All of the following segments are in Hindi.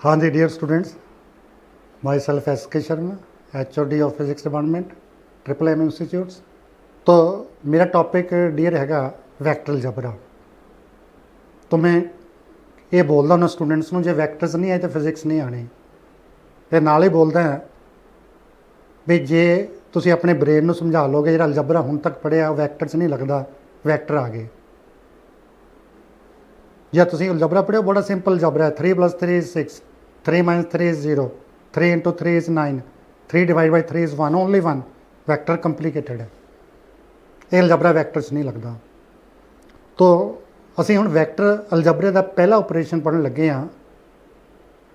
हाँ जी dear students, myself S K Sharma, HOD of physics department, triple M institutes. तो मेरा टॉपिक डियर हैगा वैक्टर अलजबरा। तो मैं ये बोलता उन्होंने स्टूडेंट्स ਨੂੰ ਜੇ ਵੈਕਟਰਸ ਨਹੀਂ ਆਏ ਤਾਂ ਫਿਜ਼ਿਕਸ ਨਹੀਂ ਆਣੀ। ਤੇ ਨਾਲ ਹੀ ਬੋਲਦਾ ਹਾਂ ਵੀ ਜੇ ਤੁਸੀਂ ਆਪਣੇ ਬ੍ਰੇਨ ਨੂੰ ਸਮਝਾ ਲੋਗੇ ਜਿਹੜਾ ਅਲਜਬਰਾ ਹੁਣ ਤੱਕ ਪੜ੍ਹਿਆ ਉਹ ਵੈਕਟਰ 'ਚ ਨਹੀਂ ਲੱਗਦਾ, ਵੈਕਟਰ ਆ ਗਏ। ਜਾਂ ਤੁਸੀਂ ਅਲਜਬਰਾ ਪੜ੍ਹਿਓ, ਬੜਾ ਸਿੰਪਲ ਅਲਜਬਰਾ ਹੈ। 3 + 3 = 6, 3 - 3 = 0, 3 × 3 = 9, 3 / 3 = 1, ਓਨਲੀ 1। ਵੈਕਟਰ ਕੰਪਲੀਕੇਟਡ ਹੈ, ਇਹ ਅਲਜਬਰਾ ਵੈਕਟਰ 'ਚ ਨਹੀਂ ਲੱਗਦਾ। ਤੋ ਅਸੀਂ ਹੁਣ ਵੈਕਟਰ ਅਲਜਬਰੇ ਦਾ ਪਹਿਲਾ ਆਪਰੇਸ਼ਨ ਪੜ੍ਹਨ ਲੱਗੇ ਹਾਂ,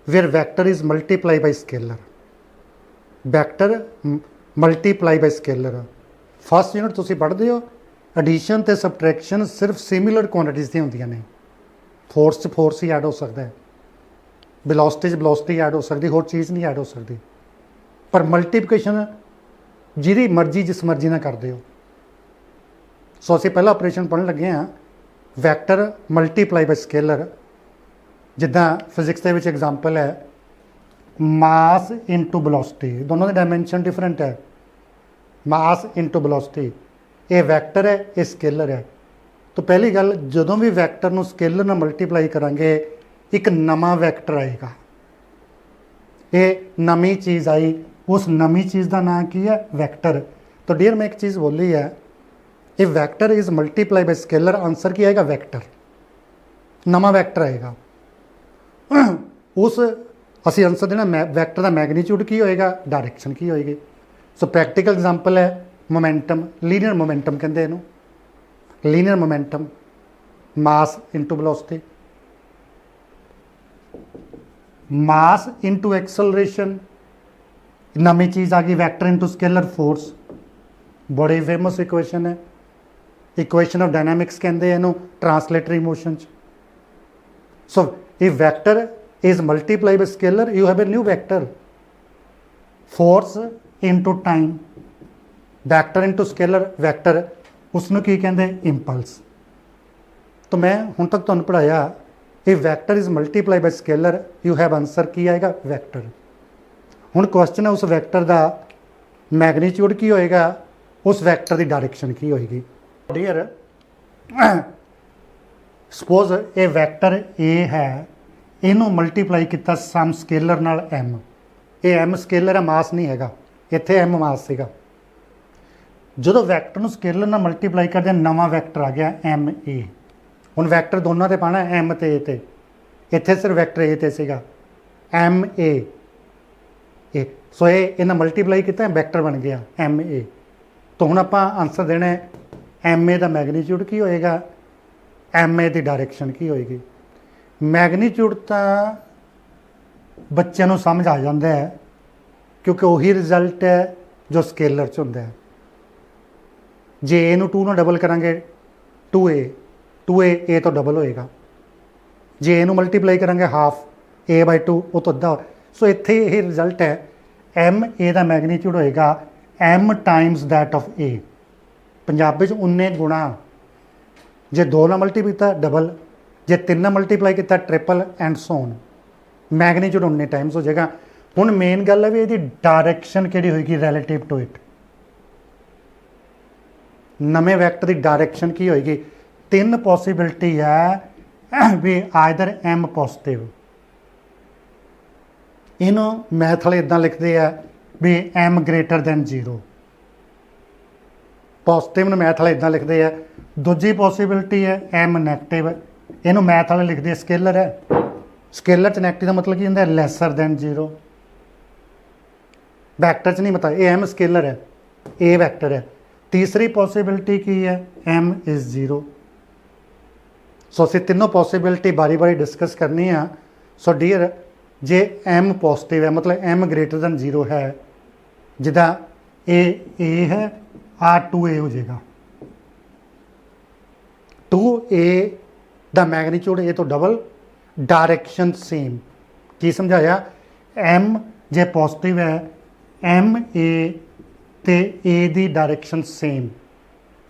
where vector is multiply by scalar. Vector multiply by scalar. First unit ਤੁਸੀਂ ਪੜ੍ਹਦੇ ਹੋ, ਐਡੀਸ਼ਨ ਅਤੇ ਸਬਟਰੈਕਸ਼ਨ ਸਿਰਫ ਸਿਮੀਲਰ ਕੁਆਂਟੀਟੀਜ਼ ਦੀਆਂ ਹੁੰਦੀਆਂ ਨੇ। ਫੋਰਸ 'ਚ ਫੋਰਸ ਹੀ ਐਡ ਹੋ ਸਕਦਾ ਹੈ, ਵੈਲੋਸਿਟੀ 'ਚ ਵੈਲੋਸਿਟੀ ਐਡ ਹੋ ਸਕਦੀ, ਹੋਰ ਚੀਜ਼ ਨਹੀਂ ਐਡ ਹੋ ਸਕਦੀ। ਪਰ ਮਲਟੀਪਲੀਕੇਸ਼ਨ ਜਿਹਦੀ ਮਰਜ਼ੀ ਜਿਸ ਮਰਜ਼ੀ ਨਾਲ ਕਰਦੇ ਹੋ। ਸੋ ਅਸੀਂ ਪਹਿਲਾ ਆਪਰੇਸ਼ਨ ਪੜ੍ਹਨ ਲੱਗੇ ਹਾਂ, ਵੈਕਟਰ ਮਲਟੀਪਲਾਈ ਬਾਈ ਸਕੇਲਰ। ਜਿੱਦਾਂ ਫਿਜ਼ਿਕਸ ਦੇ ਵਿੱਚ ਐਗਜ਼ਾਮਪਲ ਹੈ ਮਾਸ ਇਨਟੂ ਵੈਲੋਸਿਟੀ, ਦੋਨੋਂ ਦੇ ਡਾਇਮੈਂਸ਼ਨ ਡਿਫਰੈਂਟ ਹੈ। ਮਾਸ ਇਨਟੂ ਵੈਲੋਸਿਟੀ, ਇਹ ਵੈਕਟਰ ਹੈ, ਇਹ ਸਕੇਲਰ ਹੈ। ਤਾਂ ਪਹਿਲੀ ਗੱਲ, ਜਦੋਂ ਵੀ ਵੈਕਟਰ ਨੂੰ ਸਕੇਲਰ ਨਾਲ ਮਲਟੀਪਲਾਈ ਕਰਾਂਗੇ ਇੱਕ ਨਵਾਂ ਵੈਕਟਰ ਆਏਗਾ। ਇਹ ਨਵੀਂ ਚੀਜ਼ ਆਈ, ਉਸ ਨਵੀਂ ਚੀਜ਼ ਦਾ ਨਾਂ ਕੀ ਹੈ? ਵੈਕਟਰ। ਤਾਂ ਡੀਅਰ ਮੈਂ ਇੱਕ ਚੀਜ਼ ਬੋਲੀ ਹੈ, ਇਹ vector is multiply by scalar. Answer ਕੀ ਆਏਗਾ? ਵੈਕਟਰ। ਨਵਾਂ ਵੈਕਟਰ ਆਏਗਾ। ਉਸ ਅਸੀਂ ਆਨਸਰ ਦੇਣਾ ਵੈਕਟਰ ਦਾ ਮੈਗਨੀਚਿਊਡ ਕੀ ਹੋਏਗਾ, ਡਾਇਰੈਕਸ਼ਨ ਕੀ ਹੋਏਗੀ। ਸੋ ਪ੍ਰੈਕਟੀਕਲ ਐਗਜ਼ਾਮਪਲ ਹੈ ਮੋਮੈਂਟਮ, ਲੀਨੀਅਰ ਮੋਮੈਂਟਮ ਕਹਿੰਦੇ ਇਹਨੂੰ। ਲੀਨੀਅਰ ਮੋਮੈਂਟਮ, ਮਾਸ ਇਨਟੂ ਵੈਲੋਸਿਟੀ, ਮਾਸ ਇਨਟੂ ਐਕਸਲਰੇਸ਼ਨ, ਨਵੀਂ ਚੀਜ਼ ਆ ਗਈ ਵੈਕਟਰ ਇਨਟੂ ਸਕੇਲਰ ਫੋਰਸ। ਬੜੀ ਫੇਮਸ ਇਕੁਏਸ਼ਨ ਹੈ, ਇਕੁਏਸ਼ਨ ਆਫ ਡਾਇਨਾਮਿਕਸ ਕਹਿੰਦੇ ਇਹਨੂੰ ਟਰਾਂਸਲੇਟਰੀ ਮੋਸ਼ਨ 'ਚ। ਸੋ if vector is multiplied by scalar, you have a new vector. Force into time, vector into scalar, vector, ਉਸਨੂੰ ਕੀ ਕਹਿੰਦੇ? ਇੰਪਲਸ। ਤਾਂ ਮੈਂ ਹੁਣ ਤੱਕ ਤੁਹਾਨੂੰ ਪੜ੍ਹਾਇਆ if vector is multiplied by scalar, you have answer ਕੀ ਆਏਗਾ? ਵੈਕਟਰ। ਹੁਣ ਕੁਐਸਚਨ ਹੈ ਉਸ ਵੈਕਟਰ ਦਾ ਮੈਗਨੀਚਿਊਡ ਕੀ ਹੋਏਗਾ, ਉਸ ਵੈਕਟਰ ਦੀ ਡਾਇਰੈਕਸ਼ਨ ਕੀ ਹੋਏਗੀ। ਡੀਅਰ ਸਪੋਜ਼ ਇਹ ਵੈਕਟਰ A ਹੈ, ਇਹਨੂੰ ਮਲਟੀਪਲਾਈ ਕੀਤਾ ਸਮ ਸਕੇਲਰ ਨਾਲ M। ਇਹ M ਸਕੇਲਰ ਹੈ, ਮਾਸ ਨਹੀਂ ਹੈਗਾ। ਇੱਥੇ M ਮਾਸ ਸੀਗਾ। ਜਦੋਂ ਵੈਕਟਰ ਨੂੰ ਸਕੇਲਰ ਨਾਲ ਮਲਟੀਪਲਾਈ ਕਰਦੇ ਨਵਾਂ ਵੈਕਟਰ ਆ ਗਿਆ MA। ਹੁਣ ਵੈਕਟਰ ਦੋਨਾਂ 'ਤੇ ਪਾਉਣਾ, M ਅਤੇ A 'ਤੇ। ਇੱਥੇ ਸਿਰਫ ਵੈਕਟਰ A 'ਤੇ ਸੀਗਾ, MA। ਸੋ ਇਹਨਾਂ ਮਲਟੀਪਲਾਈ ਕੀਤਾ, ਵੈਕਟਰ ਬਣ ਗਿਆ MA। ਤਾਂ ਹੁਣ ਆਪਾਂ ਆਨਸਰ ਦੇਣਾ MA ਦਾ ਮੈਗਨੀਚਿਊਡ ਕੀ ਹੋਏਗਾ, MA ਦੀ ਡਾਇਰੈਕਸ਼ਨ ਕੀ ਹੋਏਗੀ। ਮੈਗਨੀਚਿਊਡ ਤਾਂ ਬੱਚਿਆਂ ਨੂੰ ਸਮਝ ਆ ਜਾਂਦਾ ਹੈ, ਕਿਉਂਕਿ ਉਹੀ ਰਿਜ਼ਲਟ ਹੈ ਜੋ ਸਕੇਲਰ 'ਚ ਹੁੰਦਾ ਹੈ। ਜੇ A ਨੂੰ 2 ਨਾਲ ਡਬਲ ਕਰਾਂਗੇ 2A A ਤੋਂ ਡਬਲ ਹੋਏਗਾ। ਜੇ A ਨੂੰ ਮਲਟੀਪਲਾਈ ਕਰਾਂਗੇ ਹਾਫ A/2, ਉਹ ਤੋਂ ਅੱਧਾ। ਸੋ ਇੱਥੇ ਇਹ ਰਿਜ਼ਲਟ ਹੈ, MA ਦਾ ਮੈਗਨੀਚਿਊਡ ਹੋਏਗਾ M Times that of A। Punjabi 'ਚ 19 ਗੁਣਾ। ਜੇ 2 ਨਾਲ ਮਲਟੀਪਲਾਈ ਕੀਤਾ ਡਬਲ, ਜੇ 3 ਨਾਲ ਮਲਟੀਪਲਾਈ ਕੀਤਾ triple, and so on. Magnitude 19 times ਹੋ ਜਾਏਗਾ। ਹੁਣ ਮੇਨ ਗੱਲ ਹੈ ਵੀ ਇਹਦੀ ਡਾਇਰੈਕਸ਼ਨ ਕਿਹੜੀ ਹੋਏਗੀ ਰਿਲੇਟਿਵ ਟੂ ਇਟ। ਨਵੇਂ ਵੈਕਟਰ ਦੀ ਡਾਇਰੈਕਸ਼ਨ ਕੀ ਹੋਏਗੀ। 3 ਪੋਸੀਬਿਲਿਟੀ ਹੈ ਵੀ ਆਈਦਰ M ਪੋਜ਼ਿਟਿਵ, ਇਹਨੂੰ ਮੈਥ ਵਾਲੇ ਇੱਦਾਂ ਲਿਖਦੇ ਆ ਵੀ M > 0। ਪੋਜ਼ਿਟਿਵ ਨੂੰ ਮੈਥ ਵਾਲੇ ਇੱਦਾਂ ਲਿਖਦੇ ਆ। ਦੂਜੀ ਪੋਸੀਬਿਲਿਟੀ ਹੈ M ਨੈਗੇਟਿਵ, ਇਹਨੂੰ ਮੈਥ ਵਾਲੇ ਲਿਖਦੇ ਆ, ਸਕੇਲਰ ਹੈ। ਸਕੇਲਰ 'ਚ ਨੈਗੇਟਿਵ ਦਾ ਮਤਲਬ ਕੀ ਹੁੰਦਾ? Lesser then 0। ਵੈਕਟਰ 'ਚ ਨਹੀਂ ਪਤਾ, ਇਹ M ਸਕੇਲਰ ਹੈ, A ਵੈਕਟਰ ਹੈ। ਤੀਸਰੀ ਪੋਸੀਬਿਲਿਟੀ ਕੀ ਹੈ? M = 0। ਸੋ ਅਸੀਂ ਤਿੰਨੋਂ ਪੋਸੀਬਿਲਿਟੀ ਬਾਰੀ ਬਾਰੀ ਡਿਸਕਸ ਕਰਨੀ ਆ। ਸੋ ਡੀਅਰ, ਜੇ M ਪੋਜ਼ਿਟਿਵ ਹੈ ਮਤਲਬ M > 0 ਹੈ, ਜਿੱਦਾਂ A ਹੈ, ਆ 2A ਹੋ ਜਾਏਗਾ। 2A ਦਾ ਮੈਗਨੀਚਿਊਡ A ਤੋਂ ਡਬਲ, ਡਾਇਰੈਕਸ਼ਨ ਸੇਮ। ਕੀ ਸਮਝਾਇਆ? M ਜੇ ਪੋਜ਼ਿਟਿਵ ਹੈ, MA ਤੇ A the direction same.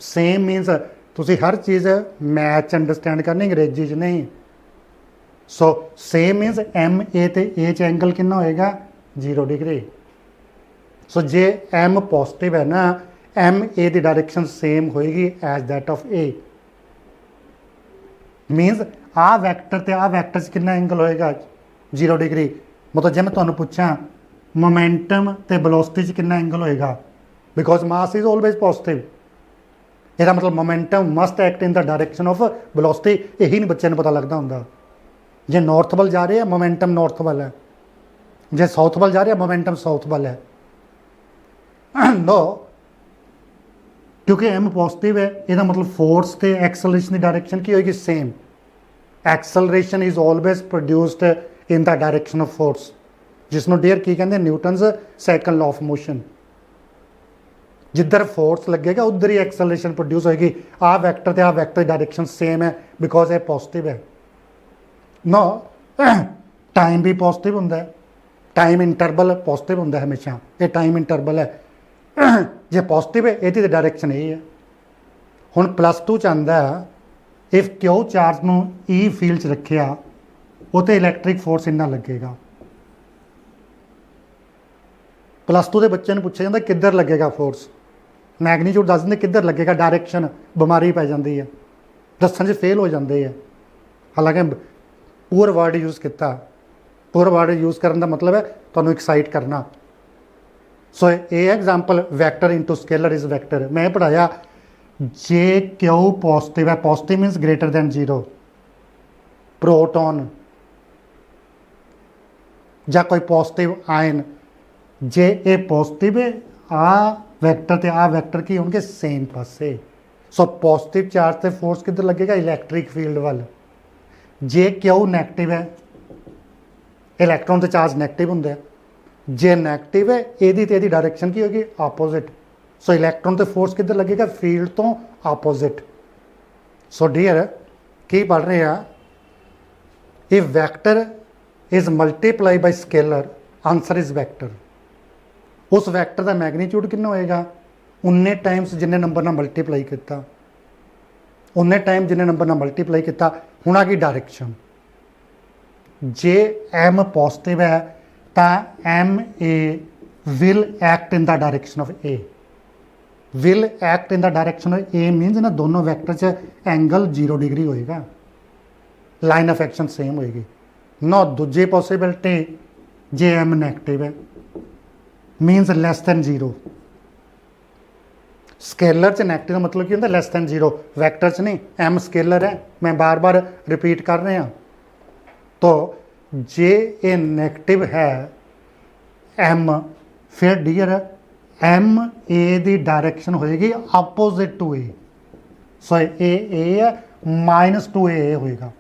Same means ਤੁਸੀਂ ਹਰ ਚੀਜ਼ ਮੈਥ 'ਚ ਅੰਡਰਸਟੈਂਡ ਕਰਨੀ, ਅੰਗਰੇਜ਼ੀ 'ਚ ਨਹੀਂ। सो सेम मीनस एम ए ते ए च एंगल कितना होएगा 0 डिग्री। सो जे एम पॉजिटिव है ना, एम ए की डायरेक्शन सेम होएगी as that of a. Means आ वैक्टर ते आ वैक्टर च कितना एंगल होएगा 0 डिग्री। मतलब जे मैं तुहानूं पूछां मोमेंटम ते वेलोसिटी च कितना एंगल होएगा, because mass is always positive, ਇਹਦਾ मतलब momentum must act in the direction of velocity. यही नहीं बच्चे पता लगता होंगे। जे नॉर्थ वल जा रहे हैं मोमेंटम नॉर्थ वल है, जे साउथ वल जा रहे हैं मोमेंटम साउथ वल है। नो, क्योंकि एम पॉजिटिव है, ਇਹਦਾ मतलब फोर्स ਤੇ एक्सलरेशन की डायरेक्शन की होगी same. Acceleration is always produced in the direction of force, जिसनों डियर की कहते हैं Newton's second law of motion. जिधर फोर्स लगेगा उधर ही एक्सलरेशन प्रोड्यूस होगी। आ वैक्टर ते आ वैक्टर डायरेक्शन सेम है बिकॉज ये पॉजिटिव है। नो, टाइम भी पॉजिटिव होंदा है, टाइम इंटरवल पॉजिटिव होंदा है हमेशा, ये टाइम इंटरवल है। जे पॉजिटिव है ये डायरेक्शन यही है। हुण +2 च आंदा इफ क्यू चार्ज नूं ई फील्ड च रखिया उते इलैक्ट्रिक फोर्स इन्ना लगेगा। +2 के बच्चे पूछा जाता किधर लगेगा फोर्स, मैगनीट्यूड दस देंगे किधर लगेगा, डायरेक्शन बीमारी पै जाती है, दसन फेल हो जाते हैं। हालांकि पूअर वर्ड यूज़ किया, पूअर वर्ड यूज़ करने का मतलब है तुहानूं एक्साइट करना। सो ये example vector into scalar is vector. मैं पढ़ाया जे क्यू पॉजिटिव है, पॉजिटिव मीनस ग्रेटर दैन 0, प्रोटॉन या कोई पॉजिटिव आयन, जे ए पॉजिटिव है आ वैक्टर ते आ वैक्टर की होंगे सेम पासे। सो पॉजिटिव चार्ज से फोर्स किधर लगेगा इलैक्ट्रिक फील्ड वाल। जे क्यू नैगेटिव है, इलैक्ट्रॉन से चार्ज नैगेटिव होंगे, जे नैगेटिव है यदी डायरेक्शन की होगी आपोजिट। सो इलैक्ट्रॉन से फोर्स किधर लगेगा फील्ड तो आपोजिट। सो डियर की पढ़ रहे हैं, if vector is multiply by scalar answer is vector. उस वैक्टर का मैगनीट्यूड कितना होएगा उन्ने टाइम्स जिन्ने नंबर ना मल्टीप्लाई किया, उन्ने टाइम जिन्ने नंबर ना मल्टीप्लाई किया। हुण आ गई डायरेक्शन, जे एम पॉजिटिव है तो m a will act in the direction of a. Will act in the direction of a means ना दोनों वैक्टर च एंगल 0 डिग्री होएगा, लाइन ऑफ एक्शन सेम होएगी। नो दूजी पॉसिबिलिटी जे एम नैगेटिव है मीनस लैस दैन 0। स्केलर च नैगेटिव का मतलब की होंगे लैस दैन 0, वैक्टर च नहीं। एम स्केलर है, मैं बार बार रिपीट कर रहा। तो जे ए नैगेटिव है एम, फिर डियर एम ए की डायरेक्शन होएगी अपोजिट टू ए। सो ए है -2 होएगा,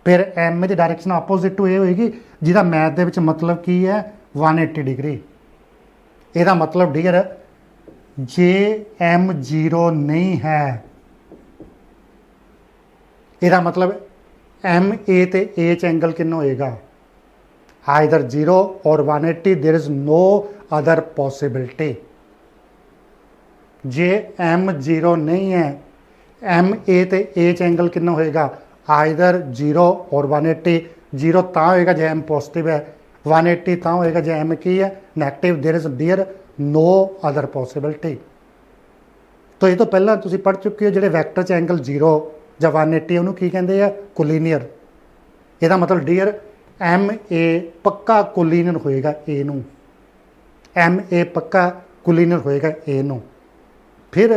फिर एम की डायरेक्शन अपोजिट टू ए होएगी, जिसका मैथ के मतलब की है 180 डिग्री। ਇਹਦਾ मतलब डियर जे एम 0 नहीं है, ਇਹਦਾ मतलब एम ए ते ए च एंगल कितना होएगा आइदर 0 और 180, there is no other possibility. जे एम 0 नहीं है, एम ए ते ए च एंगल कितना होएगा आइदर 0 और 180। 0 तां होएगा जे एम पॉजिटिव है, 180 तां होएगा जे एम की है negative. There is dear no other possibility. तो ये तो पहला तुसीं पढ़ चुके हो जिहड़े वैक्टर च एंगल 0 ਜਾਂ 180 ਉਹਨੂੰ ਕੀ ਕਹਿੰਦੇ ਆ ਕੋਲੀਨੀਅਰ। ਇਹਦਾ मतलब डियर एम ए पक्का कोलीनियर होएगा ए नूं, एम ए पक्का कोलीनियर होएगा ए नूं। फिर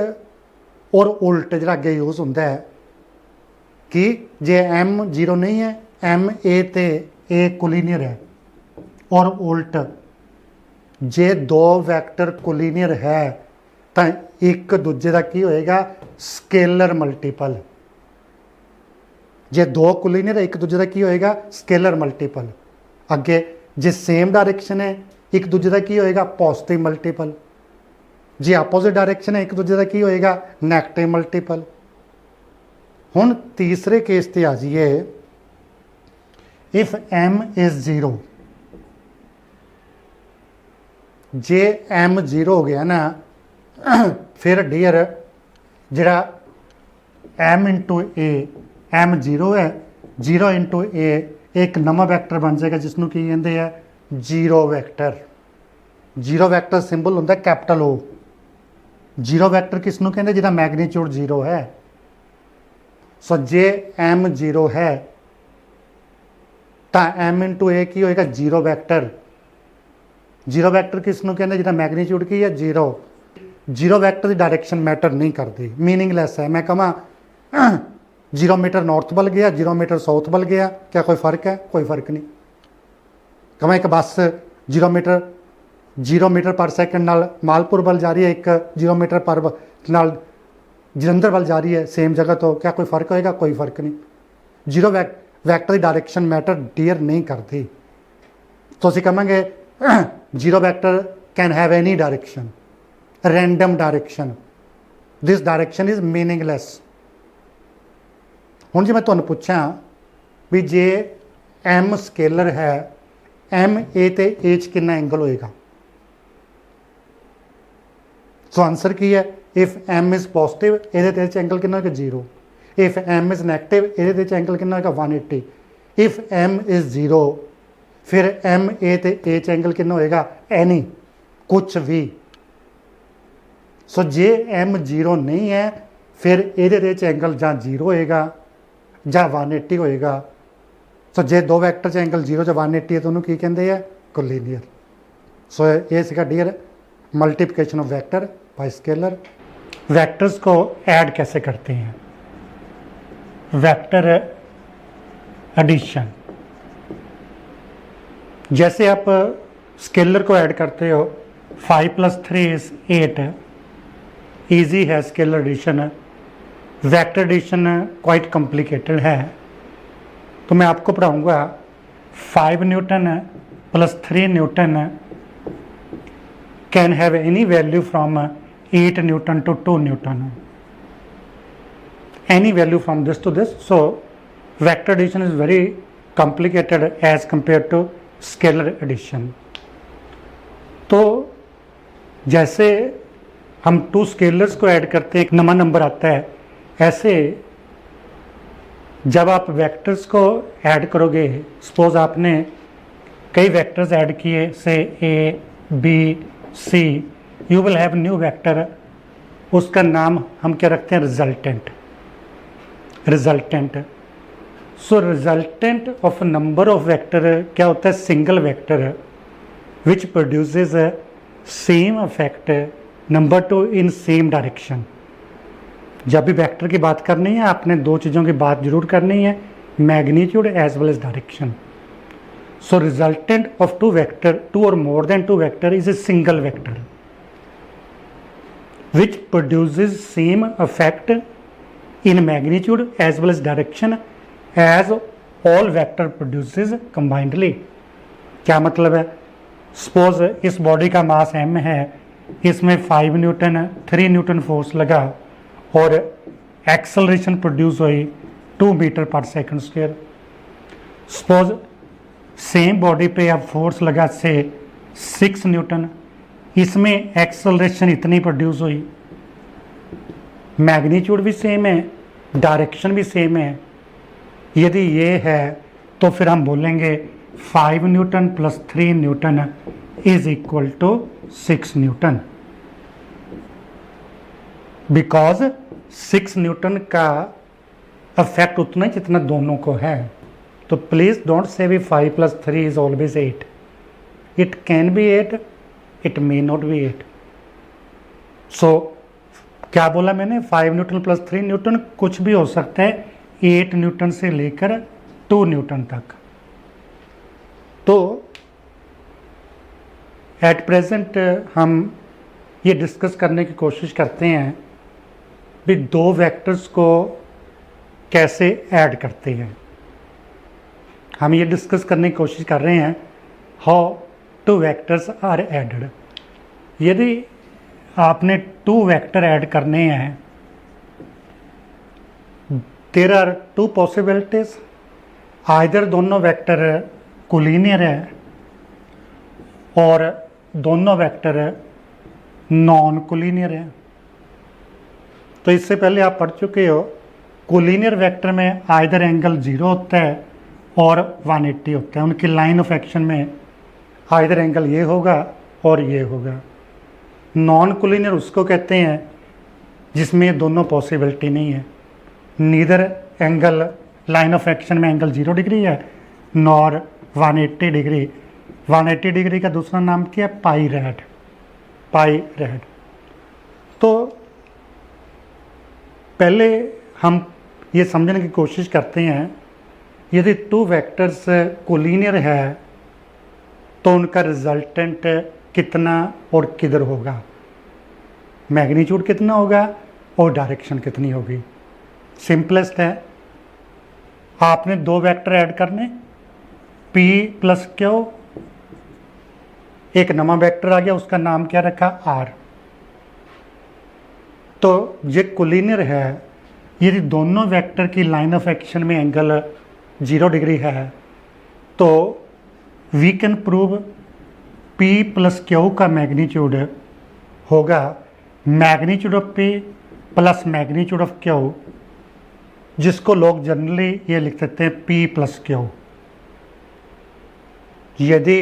और उल्ट जिहड़ा अगे यूज होंदा है कि जे एम 0 नहीं है, एम ए ते ए कोलीनियर है, और उल्ट जे दो वैक्टर कोलीनियर है तो एक दूजे का की होएगा स्केलर मल्टीपल। जे दो कोलीनियर एक दूजे का की होएगा स्केलर मल्टीपल। अगे जे सेम डायरेक्शन है एक दूजे का की होएगा पॉजिटिव मल्टीपल, जे अपोजिट डायरेक्शन है एक दूजे का की होएगा नैगेटिव मल्टीपल। हुण तीसरे केस ते आ जाइए, इफ एम इज 0, जे एम 0 हो गया ना, फिर डियर जरा एम इंटू ए, एम 0 है 0 इंटू ए एक नवा वैक्टर बन जाएगा जिसनों की कहते हैं zero vector. Zero vector symbol होंगे कैपिटल ओ। जीरो वैक्टर किसनों कहते जिहदा मैगनीट्यूड जीरो है। सो जे एम जीरो है तो एम इंटू ए की होएगा जीरो वैक्टर। जीरो वैक्टर किसनों कहते जिहदा मैगनीट्यूड की है जीरो। जीरो वैक्टर की डायरेक्शन मैटर नहीं करती, मीनिंगलैस है। मैं कहा 0 मीटर नॉर्थ बल गया, 0 मीटर साउथ बल गया, क्या कोई फर्क है? कोई फर्क नहीं। कहा एक बस 0 मीटर पर सैकेंड नाल मालपुर बल जा रही है, एक 0 मीटर पर नाल जलंधर बल जा रही है सेम जगह, तो क्या कोई फर्क होएगा? कोई फर्क नहीं। जीरो वैक्टर की डायरेक्शन मैटर डियर नहीं करती। तो असीं कहांगे zero vector can have any direction, random direction, this direction is meaningless. हुण जे मैं तुहानूं पूछां भी जे एम स्केलर है, एम ए ते ए च कितना एंगल होएगा? सो आंसर की है इफ एम इज पॉजिटिव ये एंगल कितना होगा zero, if M is negative ये एंगल कितना होगा 180, इफ एम इज जीरो फिर एम ए ते ए एंगल कितना होएगा एनी, कुछ भी। सो जे एम जीरो नहीं है फिर ये एंगल जां जीरो होएगा जां 180 होएगा। सो जे दो वैक्टर च एंगल जीरो जां 180 है तो उन्होंने की कहते हैं कोलिनियर। सो ये सीगा डियर multiplication of vector by scalar. Vectors को ऐड कैसे करते हैं? वेक्टर एडिशन, जैसे आप स्केलर को ऐड करते हो 5 + 3 इज 8, ईजी है scalar addition. Vector addition quite complicated है, तो मैं आपको पढ़ाऊंगा 5 newton + 3 newton can have any value from 8 Newton to 2 Newton, any value from this to this. So vector addition is very complicated as compared to scalar addition. तो जैसे हम 2 स्केलर्स को ऐड करते हैं एक नया नंबर आता है, ऐसे जब आप वेक्टर्स को ऐड करोगे, सपोज आपने कई वेक्टर्स ऐड किए से a b c, you will have new vector, उसका नाम हम क्या रखते हैं? Resultant. Resultant. So resultant of number of vector क्या होता है? Single vector which produces same effect number 2 in same direction. जब भी वेक्टर की बात करनी है आपने दो चीज़ों की बात जरूर करनी है, magnitude as well as direction. So resultant of 2 vector, 2 और more than 2 vector is a single vector which produces same effect in magnitude as well as direction as all vector produces combinedly। क्या मतलब है? सपोज इस बॉडी का मास m है, इसमें 5 न्यूटन 3 न्यूटन फोर्स लगा और एक्सेलरेशन प्रोड्यूस हुई 2 मीटर पर second square. Suppose same body पे अब फोर्स लगा से 6 न्यूटन, इसमें एक्सेलरेशन इतनी प्रोड्यूस हुई, मैग्नीट्यूड भी सेम है, डायरेक्शन भी सेम है। यदि ये है तो फिर हम बोलेंगे 5 newton + 3 newton is equal to 6 newton, because 6 newton का इफेक्ट उतना ही जितना दोनों को है। तो प्लीज डोंट से भी 5 + 3 is always 8, it can be 8, it may not be 8। सो क्या बोला मैंने? 5 न्यूटन + 3 न्यूटन कुछ भी हो सकता है, 8 न्यूटन से लेकर 2 न्यूटन तक। तो एट प्रेजेंट हम ये डिस्कस करने की कोशिश करते हैं भी दो वेक्टर्स को कैसे ऐड करते हैं। हम ये डिस्कस करने की कोशिश कर रहे हैं हाउ 2 वेक्टर्स आर एडेड। यदि आपने 2 वेक्टर ऐड करने हैं, देयर आर 2 पॉसिबिलिटीज, आइदर दोनों वेक्टर कोलिनियर है और दोनों वेक्टर नॉन कोलिनियर है। तो इससे पहले आप पढ़ चुके हो कोलिनियर वेक्टर में आइदर एंगल 0 होता है और 180 होता है। उनकी लाइन ऑफ एक्शन में आइदर एंगल ये होगा और ये होगा। नॉन कोलिनियर उसको कहते हैं जिसमें दोनों पॉसिबिलिटी नहीं है, neither angle line of action में एंगल 0 डिग्री है नॉर 180 डिग्री। 180 डिग्री का दूसरा नाम क्या है? पाई रेड। पाई रेड। तो पहले हम ये समझने की कोशिश करते हैं, यदि टू वेक्टर्स कोलिनियर है तो उनका रिजल्टेंट कितना और किधर होगा, मैग्नीट्यूड कितना होगा और डायरेक्शन कितनी होगी। सिंपलेस्ट है, आपने दो वेक्टर ऐड करने P प्लस Q, एक नवा वेक्टर आ गया उसका नाम क्या रखा R। तो ये कोलिनियर है, यदि दोनों वेक्टर की लाइन ऑफ एक्शन में एंगल 0 डिग्री है तो we can prove P plus Q का मैग्नीट्यूड होगा magnitude of P plus magnitude of Q, जिसको लोग जनरली ये लिख सकते हैं P प्लस Q। यदि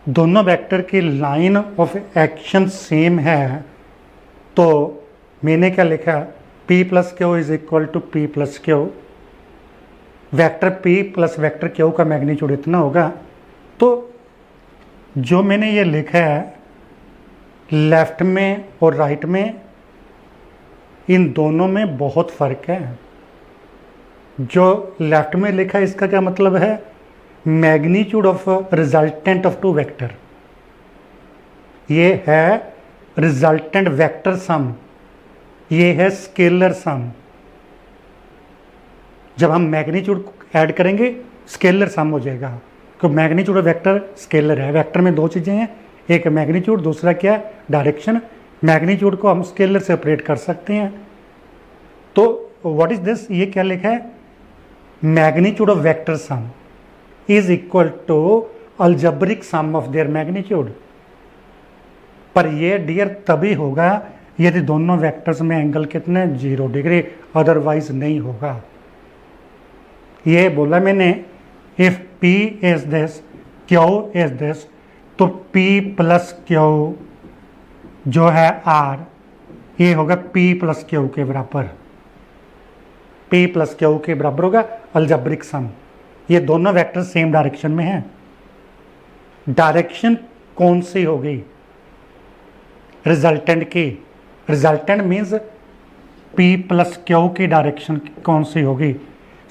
दोनों वेक्टर की लाइन ऑफ एक्शन सेम है तो मैंने क्या लिखा, P plus Q is equal to P plus Q। Vector P plus vector Q का मैग्नीट्यूड इतना होगा। तो जो मैंने ये लिखा है लेफ्ट में और राइट में, इन दोनों में बहुत फ़र्क है। जो लेफ्ट में लिखा है इसका क्या मतलब है, magnitude of resultant of two vector, ये है रिजल्टेंट वेक्टर सम, ये है स्केलर सम। जब हम मैग्नीट्यूड ऐड करेंगे स्केलर सम हो जाएगा, क्योंकि मैग्नीट्यूड ऑफ वेक्टर स्केलर है। वेक्टर में दो चीज़ें हैं, एक मैग्नीट्यूड, दूसरा क्या है डायरेक्शन। मैग्नीट्यूड को हम स्केलर से ऑपरेट कर सकते हैं। तो व्हाट इज दिस, ये क्या लिखा है, magnitude of vector sum is equal to algebraic sum of their magnitude. पर ये डियर तभी होगा यदि दोनों वेक्टर्स में एंगल कितने 0 डिग्री, अदरवाइज नहीं होगा। ये बोला मैंने, if P is this Q is this, तो P प्लस Q जो है R, ये होगा P प्लस Q के बराबर। P प्लस Q के बराबर होगा अलजेब्रिक सम। ये दोनों वेक्टर सेम डायरेक्शन में हैं। डायरेक्शन कौन सी होगी, रिजल्टेंट की। Resultant means P plus Q की डायरेक्शन कौन सी होगी,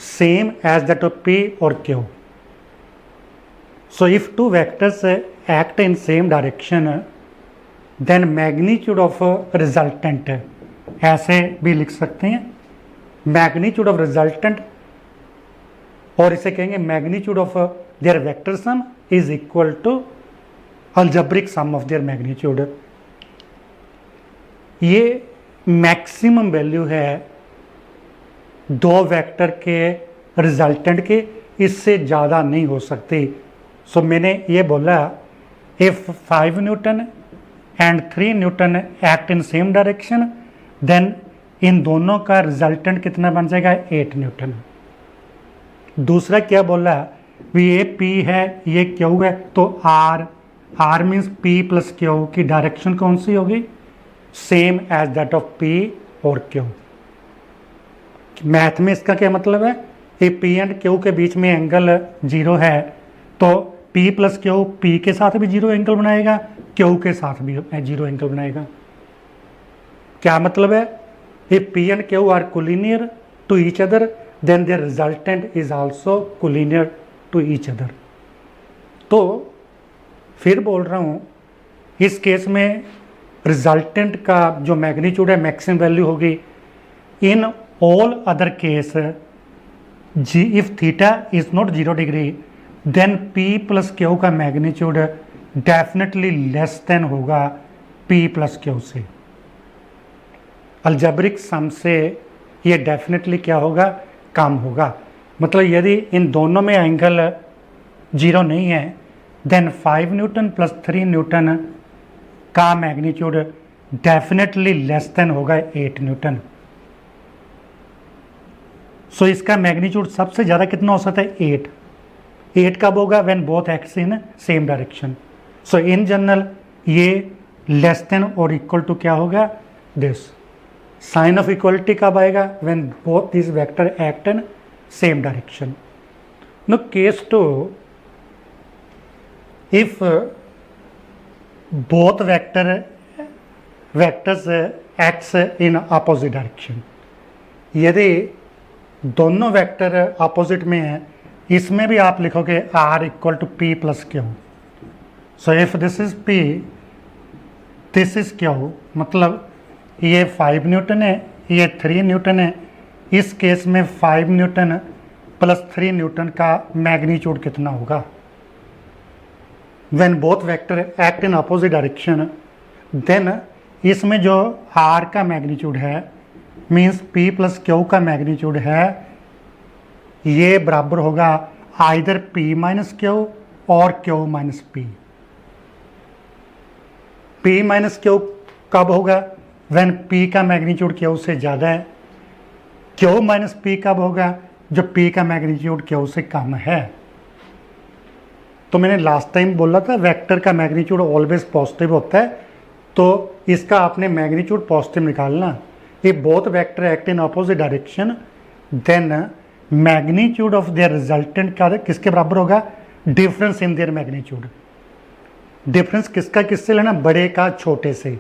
same as that of P और Q। So if two vectors act in same direction then magnitude of resultant, ऐसे भी लिख सकते हैं, मैग्नीट्यूड ऑफ रिजल्टेंट, और इसे कहेंगे magnitude of their vector sum is equal to algebraic sum of their magnitude. ये मैक्सिमम वैल्यू है दो वेक्टर के रिजल्टेंट के, इससे ज़्यादा नहीं हो सकती। सो मैंने ये बोला, if 5 newton and 3 newton act in same direction then इन दोनों का रिजल्टेंट कितना बन जाएगा 8 न्यूटन। दूसरा क्या बोला, ये P है ये Q है, तो R means P plus Q की डायरेक्शन कौन सी होगी, same as that of P और Q। मैथ में इसका क्या मतलब है, ये P एंड Q के बीच में एंगल 0 है तो P प्लस Q P के साथ भी 0 एंगल बनाएगा, Q के साथ भी 0 एंगल बनाएगा। क्या मतलब है, if P and Q are collinear to each other then their resultant is also collinear to each other। तो फिर बोल रहा हूँ, इस केस में रिजल्टेंट का जो मैग्नीट्यूड है मैक्सिमम वैल्यू होगी। इन ऑल अदर केस जी if theta is not 0 degree then P plus Q का मैग्नीट्यूड डेफिनेटली लेस देन होगा P प्लस Q से। अलजेब्रिक सम से ये डेफिनेटली क्या होगा, कम होगा। मतलब यदि इन दोनों में एंगल 0 नहीं है देन 5 न्यूटन प्लस 3 न्यूटन का मैग्नीट्यूड डेफिनेटली लेस देन होगा 8 न्यूटन। सो इसका मैग्नीट्यूड सबसे ज़्यादा कितना हो सकता है 8। 8 कब होगा when both acts in same direction. So in general ये लेस देन और इक्वल टू क्या होगा दिस। साइन ऑफ इक्वलिटी कब आएगा when both this vector act in same direction. No case 2, if both vectors x in opposite direction, यदि दोनों वेक्टर अपोजिट में है, इसमें भी आप लिखोगे r equal to p plus q. So if this is p, this is q, मतलब ये 5 न्यूटन है, ये 3 न्यूटन है। इस केस में 5 न्यूटन प्लस 3 न्यूटन का मैग्नीट्यूड कितना होगा when both vector act in opposite direction, then इसमें जो r का मैग्नीट्यूड है मीन्स p प्लस क्यू का मैग्नीट्यूड है, ये बराबर होगा आइदर p माइनस क्यू और q minus p। p minus Q कब होगा when p का मैग्नीट्यूड q से ज़्यादा है। q माइनस p कब होगा जब p का मैग्नीट्यूड q से कम है। तो मैंने लास्ट टाइम बोला था वेक्टर का मैग्नीट्यूड ऑलवेज पॉजिटिव होता है, तो इसका आपने मैग्नीट्यूड पॉजिटिव निकालना। ये both vector act in opposite direction, then magnitude of their resultant का किसके बराबर होगा difference in their magnitude. Difference किसका किससे लेना, बड़े का छोटे से।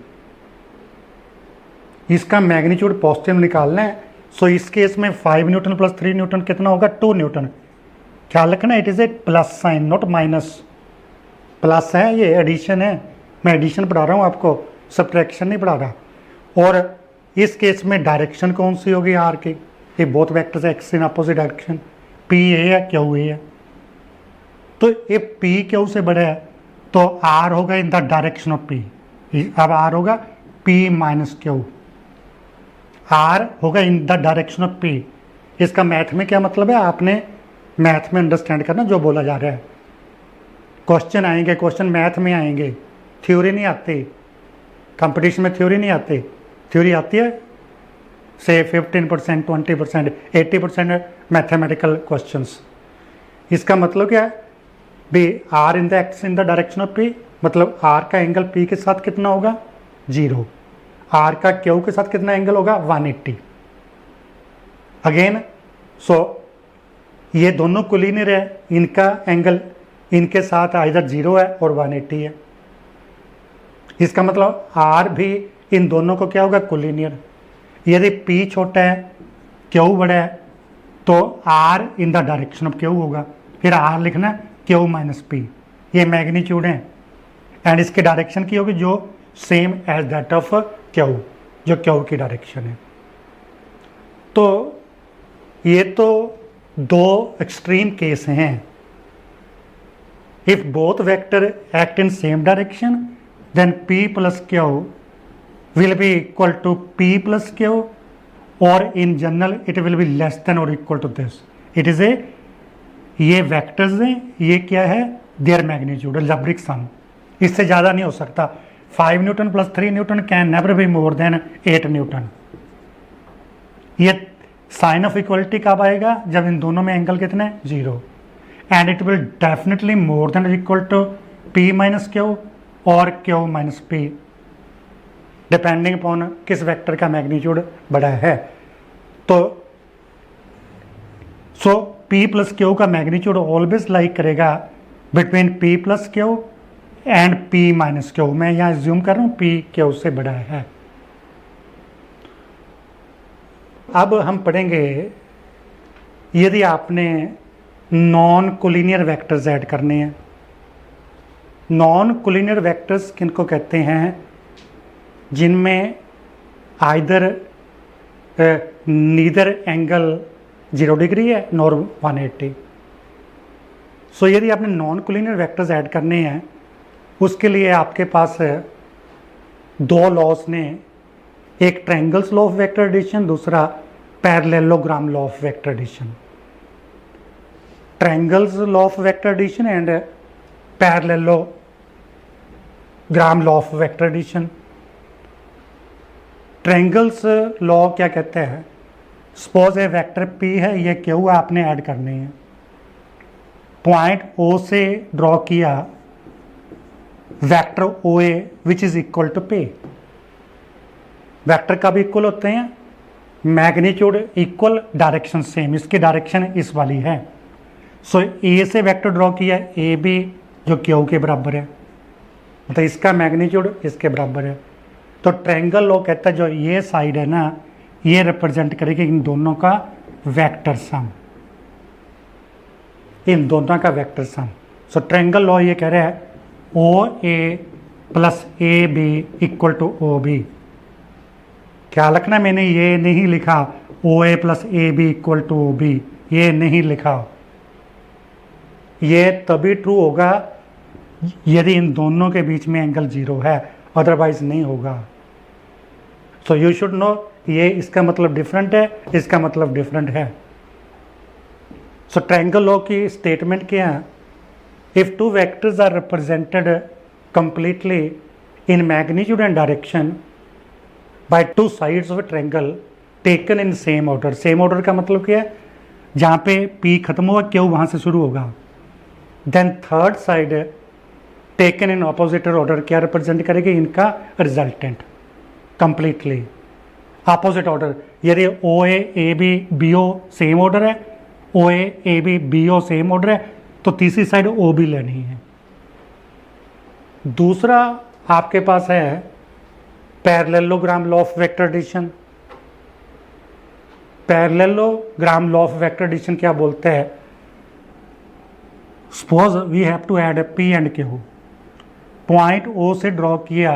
इसका मैग्नीट्यूड पॉजिटिव निकालना है। सो इस केस में 5 न्यूटन प्लस 3 न्यूटन कितना होगा 2 न्यूटन। ख्याल रखना it is a plus sign not minus. Plus है, ये एडिशन है, मैं एडिशन पढ़ा रहा हूँ आपको, सब्ट्रैक्शन नहीं पढ़ा रहा। और इस केस में डायरेक्शन कौन सी होगी आर की, ये both vectors x in opposite direction, P A है क्यू ए है। तो ये पी क्यू से बड़ा है तो आर होगा इन द डायरेक्शन ऑफ पी। अब आर होगा पी माइनस क्यू, आर होगा इन द डायरेक्शन ऑफ पी। इसका मैथ में क्या मतलब है, आपने मैथ में अंडरस्टैंड करना जो बोला जा रहा है। क्वेश्चन आएंगे, क्वेश्चन मैथ में आएंगे, थ्योरी नहीं आती, कंपटीशन में थ्योरी नहीं आती। थ्योरी आती है से 15%, 20%, 80% मैथमेटिकल क्वेश्चंस। इसका मतलब क्या है भी R in the X in the direction of P, मतलब आर का एंगल पी के साथ कितना होगा 0, आर का क्यू के साथ कितना एंगल होगा 180। अगेन सो ये दोनों कोलिनियर है, इनका एंगल इनके साथ आइदर 0 है और 180 है। इसका मतलब आर भी इन दोनों को क्या होगा कोलिनियर। यदि पी छोटा है क्यू बड़ा है तो are in the direction of q होगा। फिर आर लिखना क्यू माइनस पी, ये मैग्नीट्यूड है एंड इसके डायरेक्शन की होगी जो same as that of q, जो क्यू की डायरेक्शन है। तो ये तो दो एक्सट्रीम केस हैं। If both vector act in same direction then p plus q will be equal to p plus q, और in general it will be less than और equal to this. It is a, ये वेक्टर्स हैं, ये क्या है देयर मैग्नीट्यूड अलजेब्रिक सम, इससे ज़्यादा नहीं हो सकता। 5 newton plus 3 newton can never be more than 8 newton. ये साइन ऑफ इक्वलिटी कब आएगा जब इन दोनों में एंगल कितने 0, and it will definitely more than equal to p minus Q और q minus P, depending upon किस वेक्टर का मैग्नीट्यूड बड़ा है। तो सो p प्लस क्यू का मैग्नीट्यूड ऑलवेज लाइक करेगा between p plus Q and p minus Q. मैं यहाँ एज्यूम कर रहा हूँ p क्यू से बड़ा है। अब हम पढ़ेंगे यदि आपने नॉन कोलिनियर वेक्टर्स ऐड करने हैं। नॉन कोलिनियर वेक्टर्स किनको कहते हैं, जिनमें आइदर नीदर एंगल 0 डिग्री है नॉर 180। सो यदि आपने नॉन कोलिनियर वेक्टर्स ऐड करने हैं उसके लिए आपके पास दो लॉज ने, एक triangles law of vector addition, दूसरा parallelogram law of vector addition. Triangles law of vector addition and parallelogram law of vector addition. Triangles law क्या कहता है, सपोज ये वेक्टर P है, ये Q आपने ऐड करने हैं। पॉइंट O से ड्रॉ किया vector OA which is equal to P। Vector कब इक्वल होते हैं? Magnitude equal, direction same. इसकी डायरेक्शन इस वाली है। सो ए से वेक्टर ड्रॉ किया ए बी जो क्यू के बराबर है, मतलब इसका मैग्नीट्यूड इसके बराबर है। तो ट्रायंगल लॉ कहता है जो ये साइड है ना, ये रिप्रेजेंट करेगी इन दोनों का वेक्टर सम, इन दोनों का vector sum. So triangle law ये कह रहा है O A plus A B equal to O B. ख्याल रखना मैंने ये नहीं लिखा O A plus A B equal to O B, ये नहीं लिखा। ये तभी ट्रू होगा यदि इन दोनों के बीच में एंगल 0 है, अदरवाइज नहीं होगा। सो यू शुड नो, ये इसका मतलब डिफरेंट है, इसका मतलब डिफरेंट है। सो ट्रायंगल लॉ की स्टेटमेंट क्या है? If two vectors are represented completely in magnitude and direction by two sides of a triangle taken in same order. Same order का मतलब क्या है? जहाँ पे P खत्म हुआ क्यू वहाँ से शुरू होगा। Then third side taken in opposite order क्या रिप्रेजेंट करेगी? इनका रिजल्टेंट कंप्लीटली ऑपोजिट ऑर्डर। यदि O A B B O same order है, O A B B O same order है, तो तीसरी साइड ओ बी लेनी है। दूसरा आपके पास है parallelogram law of vector addition. Parallelogram law of vector addition क्या बोलते हैं? Suppose we have to add P and Q। Point O से ड्रॉ किया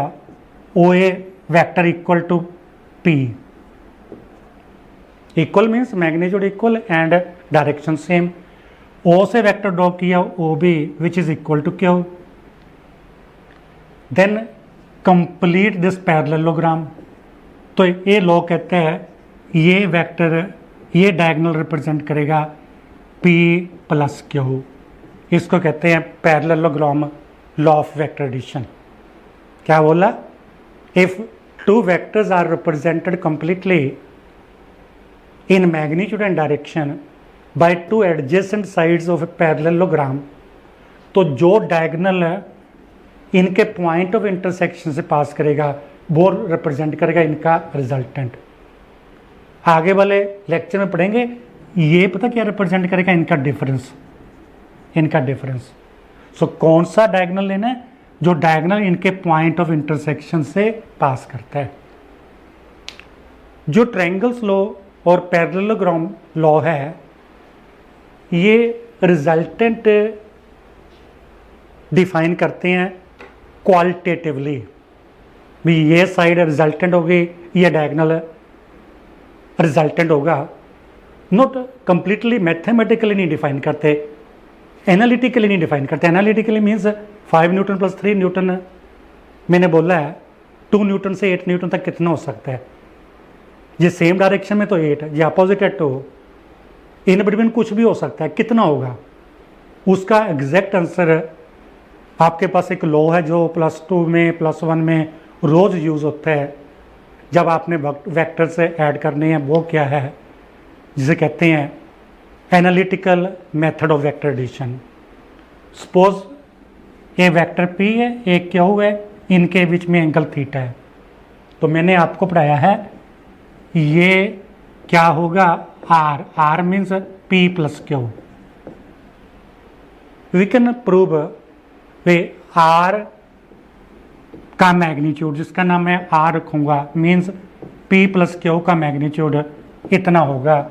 OA vector equal to P। Equal means magnitude equal and direction same. O से वेक्टर ड्रॉ किया OB which is equal to Q। Then complete this parallelogram. तो ये लॉ कहते हैं ये वेक्टर, ये डायगोनल रिप्रेजेंट करेगा P प्लस Q। इसको कहते हैं parallelogram law of vector addition. क्या बोला? If two vectors are represented completely in magnitude and direction by two adjacent sides of a parallelogram, तो जो डायगोनल इनके पॉइंट ऑफ इंटरसेक्शन से पास करेगा वो रिप्रेजेंट करेगा इनका रिजल्टेंट। आगे वाले लेक्चर में पढ़ेंगे ये पता क्या रिप्रेजेंट करेगा? इनका डिफरेंस, इनका डिफरेंस। सो कौन सा डायगोनल लेना है? जो डायगोनल इनके पॉइंट ऑफ इंटरसेक्शन से पास करता है। जो ट्रायंगल्स लॉ और पैरेललोग्राम लॉ है, ये रिजल्टेंट डिफाइन करते हैं क्वालिटेटिवली। भी ये साइड रिजल्टेंट होगी, ये डायगोनल रिजल्टेंट होगा। नॉट कंप्लीटली मैथमेटिकली नहीं डिफाइन करते, एनालिटिकली नहीं डिफाइन करते। Analytically means 5 newton plus 3 Newton मैंने बोला है, 2 न्यूटन से 8 न्यूटन तक कितना हो सकता है? ये सेम डायरेक्शन में तो 8 है, ये अपोजिट है 2, इन बिटवीन कुछ भी हो सकता है, कितना होगा? उसका एग्जैक्ट आंसर आपके पास एक लॉ है जो +2 में +1 में रोज़ यूज़ होता है जब आपने वेक्टर से ऐड करने हैं। वो क्या है? जिसे कहते हैं analytical method of vector addition. Suppose ये वेक्टर P है, एक Q है, इनके बीच में एंगल थीटा है। तो मैंने आपको पढ़ाया है ये क्या होगा? R means P plus Q। We can prove way R का मैग्नीट्यूड, जिसका नाम मैं R रखूँगा, मीन्स P प्लस Q का मैग्नीट्यूड इतना होगा,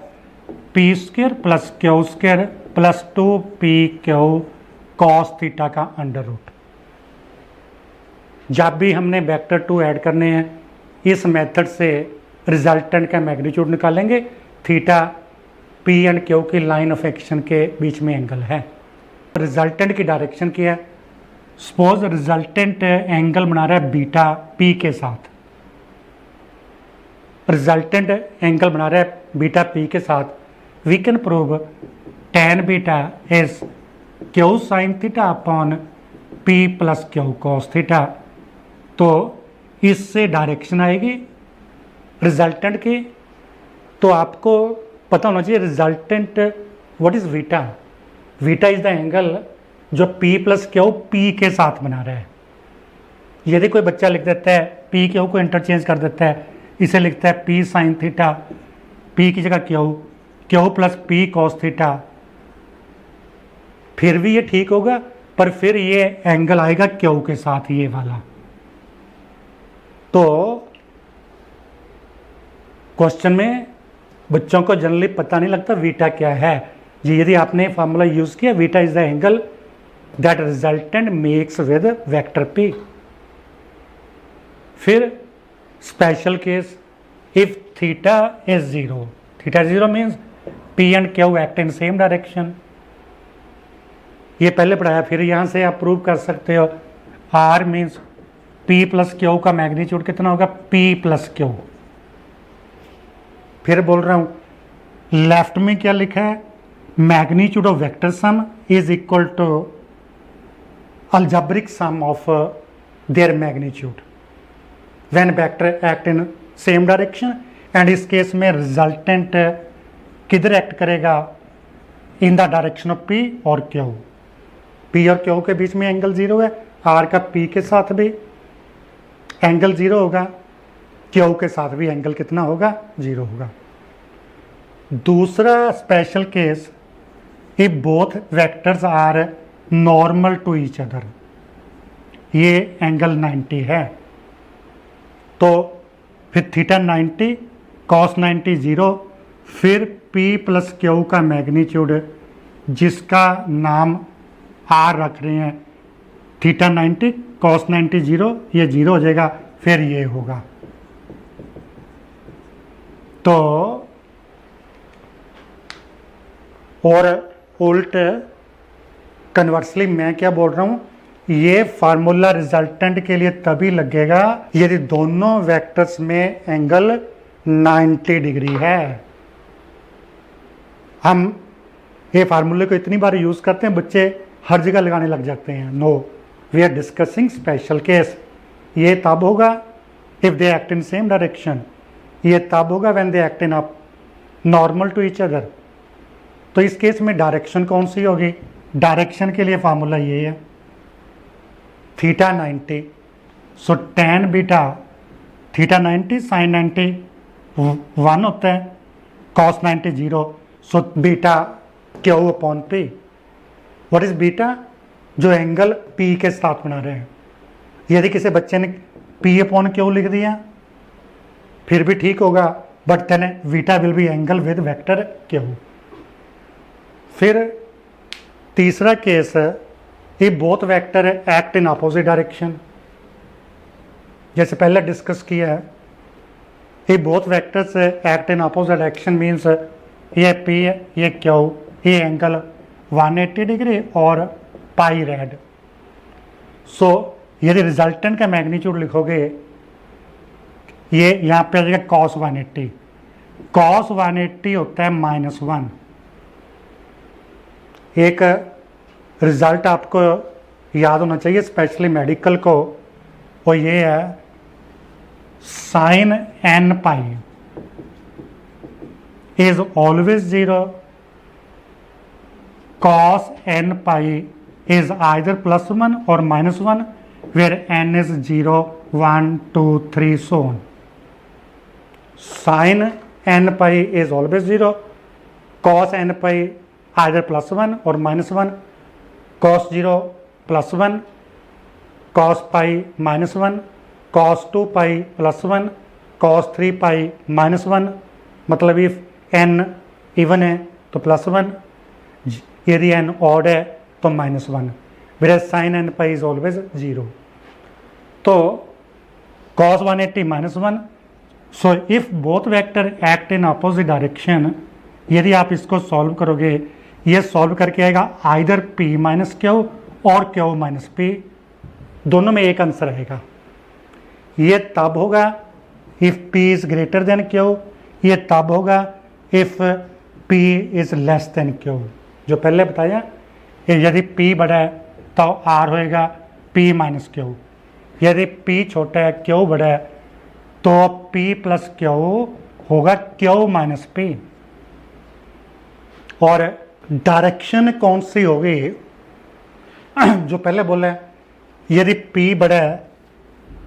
P² plus Q² plus 2PQ cos theta का अंडर रूट। जब भी हमने वेक्टर 2 ऐड करने हैं, इस मेथड से रिजल्टेंट का मैग्नीट्यूड निकालेंगे। थीटा P एंड Q की लाइन ऑफ एक्शन के बीच में एंगल है। रिजल्टेंट की डायरेक्शन क्या है? सपोज रिजल्टेंट एंगल बना रहा है बीटा P के साथ, रिजल्टेंट एंगल बना रहा है बीटा P के साथ। We can prove tan beta is Q sin theta upon P plus Q cos theta. तो इससे डायरेक्शन आएगी रिजल्टेंट की तो आपको पता होना चाहिए resultant what is Vita. Vita is the angle जो P प्लस क्यू P के साथ बना रहा है। यदि कोई बच्चा लिख देता है P क्यू को इंटरचेंज कर देता है, इसे लिखता है P साइन थीटा, P की जगह Q plus P cos theta, फिर भी ये ठीक होगा, पर फिर ये एंगल आएगा क्यू के साथ, ये वाला। तो क्वेश्चन में बच्चों को जनरली पता नहीं लगता वीटा क्या है जी। यदि आपने फार्मूला यूज किया, Vita is the angle that resultant makes with vector P। फिर special case, if theta is zero, theta zero means P and Q act in same direction. ये पहले पढ़ाया, फिर यहाँ से आप प्रूव कर सकते हो। R means P plus Q का मैग्नीट्यूड कितना होगा, P प्लस Q। फिर बोल रहा हूँ, लेफ्ट में क्या लिखा है, magnitude of vector sum is equal to algebraic sum of their magnitude when vector act in same direction. And इस केस में रिजल्टेंट किधर एक्ट करेगा, in the direction of P और Q। P और Q के बीच में एंगल जीरो है, R का P के साथ भी एंगल जीरो होगा, Q के साथ भी एंगल कितना होगा, जीरो होगा। दूसरा special case, if both vectors are normal to each other, ये एंगल 90 है, तो फिर थीटा 90 कॉस 90 जीरो, फिर P प्लस Q का मैग्नीट्यूड जिसका नाम R रख रहे हैं, थीटा 90 कॉस 90 जीरो, ये जीरो हो जाएगा, फिर ये होगा। तो और उल्ट कन्वर्सली मैं क्या बोल रहा हूं, ये फार्मूला रिजल्टेंट के लिए तभी लगेगा यदि दोनों वेक्टर्स में एंगल 90 डिग्री है। हम ये फार्मूले को इतनी बार यूज करते हैं, बच्चे हर जगह लगाने लग जाते हैं। No, we are discussing special case. ये तब होगा if they act in same direction, ये तब होगा when they act in up normal to each other. तो इस केस में डायरेक्शन कौन सी होगी, डायरेक्शन के लिए फार्मूला ये है, थीटा 90, सो tan बीटा थीटा 90 साइन 90 1 होता है, cos 90 zero, so beta Q upon P। What is beta, जो एंगल P के साथ बना रहे हैं। यदि किसी बच्चे ने P अपॉन Q लिख दिया फिर भी ठीक होगा, but then beta will be angle with vector Q। फिर तीसरा case, if both vector act in opposite direction, जैसे पहले डिस्कस किया है, if both vectors act in opposite direction means ये P ये Q, ये एंगल 180 डिग्री और पाई रेड। सो यदि रिजल्टेंट का मैग्नीट्यूड लिखोगे, ये यहाँ पे आ जाएगा cos 180, cos 180 होता है -1। एक रिजल्ट आपको याद होना चाहिए स्पेशली मेडिकल को, वो ये है sine n pi is always zero, cos n pi is either +1 और -1, where n is 0 1 2 3 so on। Sine n pi is always zero, cos n pi either +1 और -1, cos 0 +1, cos पाई -1, cos 2 पाई +1, cos 3 पाई -1। मतलब इफ n इवन है तो +1, यदि n ऑड है तो -1, where sine n pi is always 0। तो cos 180 -1, so if both vector act in opposite direction, यदि आप इसको सॉल्व करोगे, ये सॉल्व करके आएगा आइदर P माइनस Q और Q माइनस P, दोनों में एक आंसर आएगा। ये तब होगा if P is greater than Q, ये तब होगा if P is less than Q। जो पहले बताया, यदि P बड़ा है तो R होएगा P माइनस Q, यदि P छोटा है Q बड़ा है तो P प्लस Q होगा क्यू माइनस पी। और डायरेक्शन कौन सी होगी, जो पहले बोला है, यदि P बड़ा है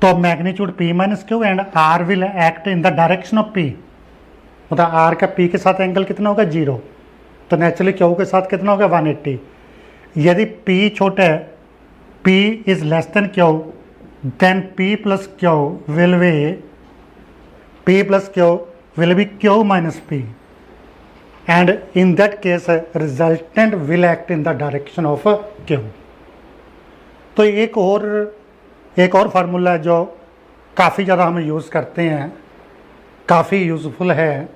तो magnitude P minus Q and R will act in the direction of P। मतलब R का P के साथ एंगल कितना होगा 0, तो नेचुरली Q के साथ कितना होगा 180। यदि P छोटा है, P is less than Q, then P plus Q will be Q minus P, and in that case resultant will act in the direction of Q। तो एक और फार्मूला है जो काफ़ी ज़्यादा हम यूज़ करते हैं, काफ़ी यूज़फुल है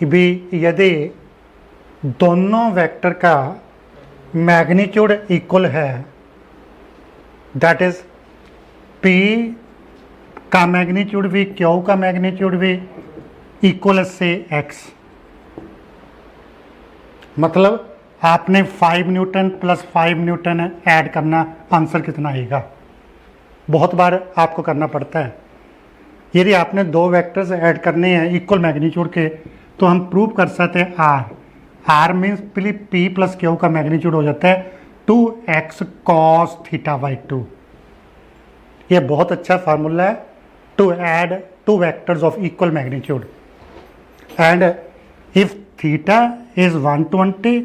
भी। यदि दोनों वेक्टर का मैग्नीट्यूड इक्वल है, दैट इज P का मैग्नीट्यूड भी Q का मैग्नीट्यूड भी इक्वल से X, मतलब आपने 5 न्यूटन प्लस 5 न्यूटन ऐड करना, आंसर कितना आएगा। बहुत बार आपको करना पड़ता है। यदि आपने दो वेक्टर्स ऐड करने हैं इक्वल मैग्नीट्यूड के, तो हम प्रूव कर सकते हैं R means P plus Q का मैग्नीट्यूड हो जाता है 2x cos थीटा बाई 2। ये बहुत अच्छा फार्मूला है to add two vectors of equal magnitude, and if theta is 120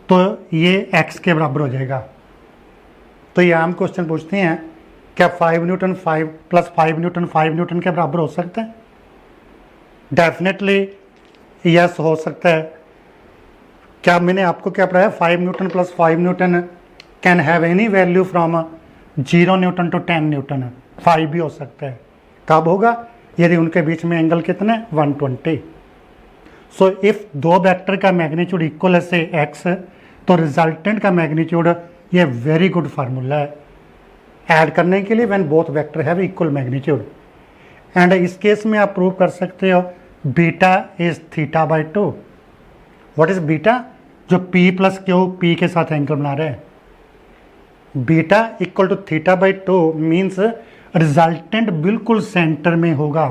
तो ये x के बराबर हो जाएगा। तो ये आम क्वेश्चन पूछते हैं, क्या 5 न्यूटन 5 प्लस 5 न्यूटन 5 न्यूटन के बराबर हो सकता है? डेफिनेटली यस हो सकता है। क्या मैंने आपको क्या पढ़ाया, 5 newton plus 5 newton can have any value from 0 newton to 10 newton, 5 भी हो सकता है। कब होगा? यदि उनके बीच में एंगल कितना है 120। सो इफ दो वेक्टर का मैग्नीट्यूड इक्वल है से x, तो रिजल्टेंट का मैग्नीट्यूड, ये वेरी गुड फार्मूला है ऐड करने के लिए when both vector have equal magnitude. And इस केस में आप प्रूव कर सकते हो beta is theta by 2। What is beta? जो p प्लस क्यू p के साथ एंगल बना रहे हैं, beta equal to theta by 2 means resultant बिल्कुल सेंटर में होगा।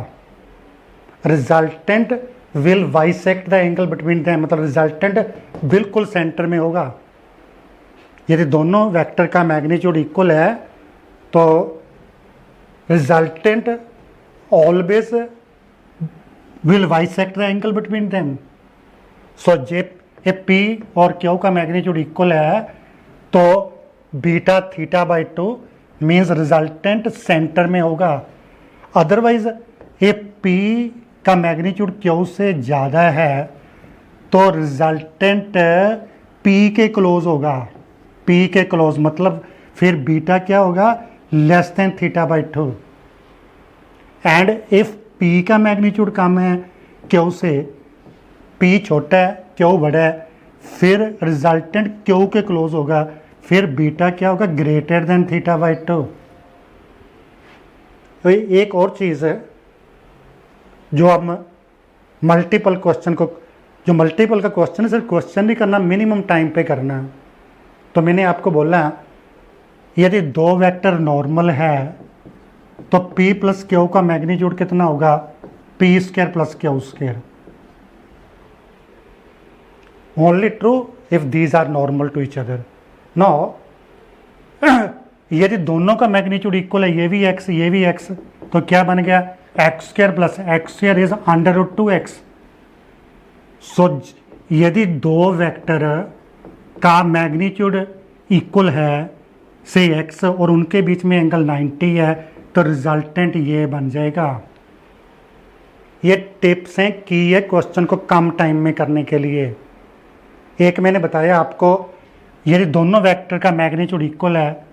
Resultant will bisect the angle between them, मतलब रिजल्टेंट बिल्कुल सेंटर में होगा। यदि दोनों वेक्टर का मैग्नीट्यूड इक्वल है तो resultant always will bisect the angle between them. So J P और Q का मैग्नीट्यूड इक्वल है तो beta theta by 2 means resultant centre में होगा। अदरवाइज ए P का मैग्नीट्यूड Q से ज़्यादा है तो रिजल्टेंट P के क्लोज होगा। P के क्लोज मतलब फिर बीटा क्या होगा, less than theta by 2। And if P का मैग्नीट्यूड कम है Q से, P छोटा है Q बड़ा है, फिर रिजल्टेंट Q के क्लोज होगा, फिर बीटा क्या होगा, ग्रेटर देन थीटा बाई 2। तो एक और चीज़ है जो हम मल्टीपल क्वेश्चन को, जो मल्टीपल का क्वेश्चन है, सिर्फ क्वेश्चन नहीं करना, मिनिमम टाइम पे करना है। तो मैंने आपको बोला यदि दो वेक्टर नॉर्मल है तो P प्लस Q का मैग्नीट्यूड कितना होगा, P square plus Q square. Only true if these are normal to each other. Now यदि दोनों का मैग्नीट्यूड इक्वल है, ये भी x ये भी x, तो क्या बन गया, X square plus X square is under root 2x। सो यदि दो वेक्टर का मैग्नीट्यूड इक्वल है से x और उनके बीच में एंगल 90 है तो रिजल्टेंट ये बन जाएगा। ये टिप्स हैं कि ये क्वेश्चन को कम टाइम में करने के लिए। एक मैंने बताया आपको, यदि दोनों वेक्टर का मैग्नीट्यूड इक्वल है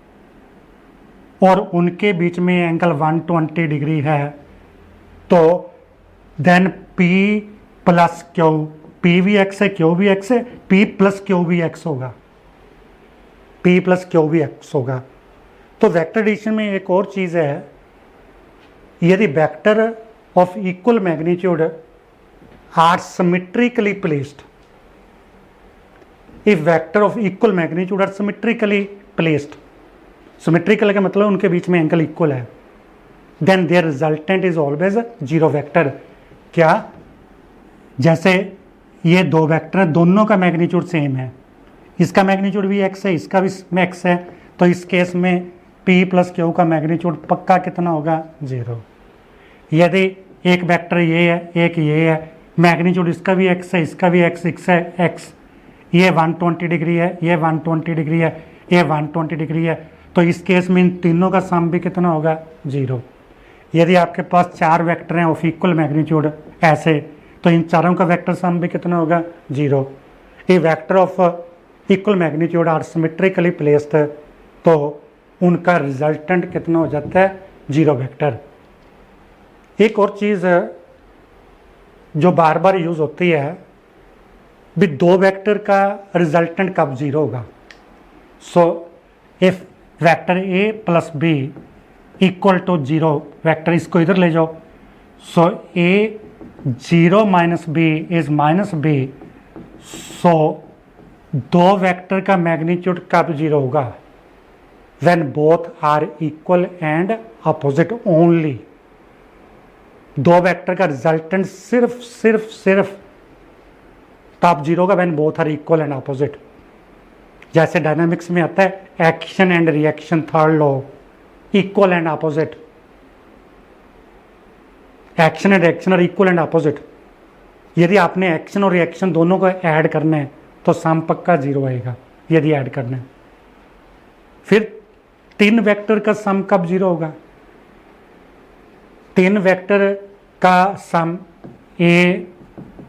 और उनके बीच में एंगल 120 डिग्री है तो then P plus Q, P भी x है Q भी x है, P प्लस Q भी x होगा, P प्लस Q भी x होगा। तो वेक्टर एडिशन में एक और चीज़ है, यदि vector of equal magnitude are symmetrically placed, if vector of equal magnitude are symmetrically placed, symmetrical का मतलब उनके बीच में एंगल इक्वल है, then their resultant is always zero vector. क्या जैसे ये दो वेक्टर हैं, दोनों का मैग्नीट्यूड सेम है, इसका मैग्नीट्यूड भी x है, इसका भी x है, तो इस केस में p प्लस क्यू का मैग्नीट्यूड पक्का कितना होगा 0। यदि एक वेक्टर ये है, एक ये है, मैग्नीट्यूड इसका भी x है, इसका भी x है, x ये 120 डिग्री है, ये 120 डिग्री है, ये 120 डिग्री है, तो इस केस में इन तीनों का सम भी कितना होगा 0। यदि आपके पास 4 वेक्टर हैं ऑफ इक्वल मैग्नीट्यूड ऐसे, तो इन चारों का वेक्टर सम भी कितना होगा 0। ये vector of equal magnitude are symmetrically placed, तो उनका रिजल्टेंट कितना हो जाता है 0 वेक्टर। एक और चीज़ जो बार बार यूज़ होती है भी, दो वेक्टर का रिजल्टेंट कब 0 होगा। So if vector A plus B equal to 0, vector इसको इधर ले जाओ, so A 0 minus B is minus B, so दो वेक्टर का मैग्नीट्यूड कब 0 होगा, when both are equal and opposite only. दो वेक्टर का रिजल्टेंट सिर्फ तब 0 होगा when both are equal and opposite. जैसे डायनामिक्स में आता है action and reaction, third law, equal and opposite, action and reaction are equal and opposite. यदि आपने एक्शन और रिएक्शन दोनों को ऐड करना है तो सम पक्का 0 आएगा यदि ऐड करना है। फिर 3 वेक्टर का सम कब 0 होगा, 3 वेक्टर का sum A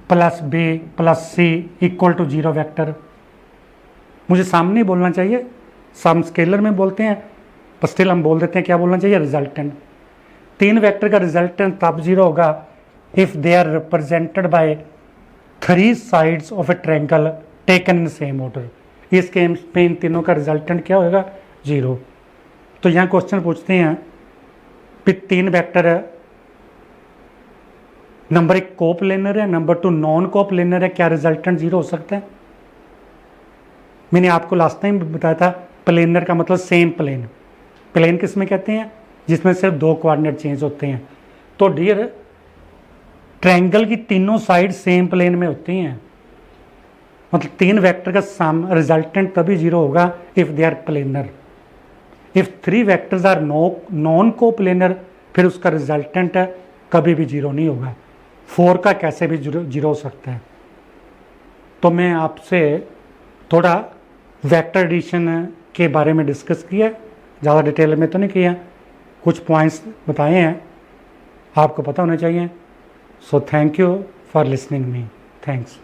plus B plus C equal to 0 vector. मुझे सम नहीं बोलना चाहिए, सम स्केलर में बोलते हैं, पर स्टिल हम बोल देते हैं क्या बोलना चाहिए, रिजल्टेंट। 3 वेक्टर का रिजल्टेंट तब 0 होगा if they are represented by 3 sides of a triangle taken in same order. इस केस में इन तीनों का रिजल्टेंट क्या होगा 0। तो यहाँ क्वेश्चन पूछते हैं कि 3 वेक्टर है, नंबर 1 कोप्लेनर है, नंबर 2 नॉन कोप्लेनर है, क्या रिजल्टेंट 0 हो सकता है। मैंने आपको लास्ट टाइम बताया था प्लेनर का मतलब सेम प्लेन। प्लेन किस में कहते हैं, जिसमें सिर्फ 2 कोऑर्डिनेट चेंज होते हैं। तो डियर ट्रायंगल की तीनों साइड सेम प्लेन में होती हैं, मतलब 3 वेक्टर का सम रिजल्टेंट तभी 0 होगा if they are planar. If 3 vectors are non coplanar, फिर उसका रिजल्टेंट कभी भी 0 नहीं होगा। 4 का कैसे भी 0 हो सकता है। तो मैं आपसे थोड़ा वेक्टर एडिशन के बारे में डिस्कस किया, ज़्यादा डिटेल में तो नहीं किया, कुछ पॉइंट्स बताए हैं, आपको पता होना चाहिए। So thank you for listening me, thanks.